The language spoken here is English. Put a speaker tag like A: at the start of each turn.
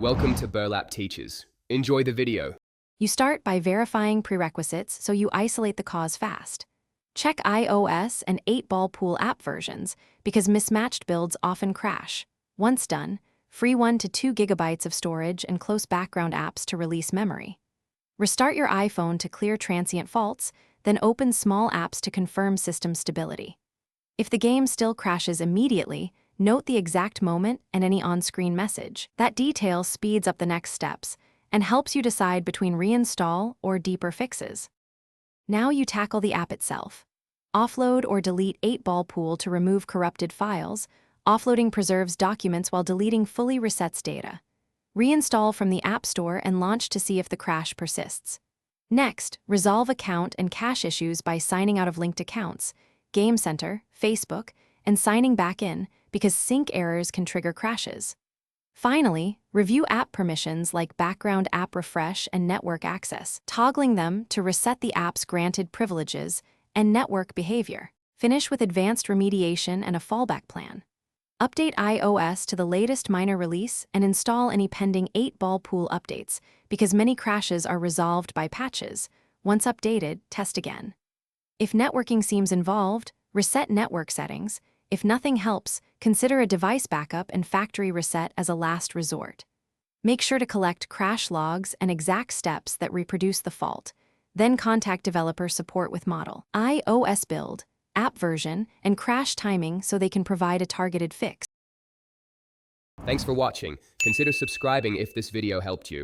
A: Welcome to Burlap Teachers. Enjoy the video.
B: You start by verifying prerequisites so you isolate the cause fast. Check iOS and 8-ball pool app versions because mismatched builds often crash. Once done, free 1 to 2 gigabytes of storage and close background apps to release memory. Restart your iPhone to clear transient faults, then open small apps to confirm system stability. If the game still crashes immediately, note the exact moment and any on-screen message. That detail speeds up the next steps and helps you decide between reinstall or deeper fixes. Now you tackle the app itself. Offload or delete 8-ball pool to remove corrupted files. Offloading preserves documents while deleting fully resets data. Reinstall from the App Store and launch to see if the crash persists. Next, resolve account and cache issues by signing out of linked accounts, Game Center, Facebook, and signing back in because sync errors can trigger crashes. Finally, review app permissions like background app refresh and network access, toggling them to reset the app's granted privileges and network behavior. Finish with advanced remediation and a fallback plan. Update iOS to the latest minor release and install any pending 8-ball pool updates because many crashes are resolved by patches. Once updated, test again. If networking seems involved, reset network settings. If nothing helps, consider a device backup and factory reset as a last resort. Make sure to collect crash logs and exact steps that reproduce the fault. Then contact developer support with model, iOS build, app version, and crash timing so they can provide a targeted fix.
A: Thanks for watching. Consider subscribing if this video helped you.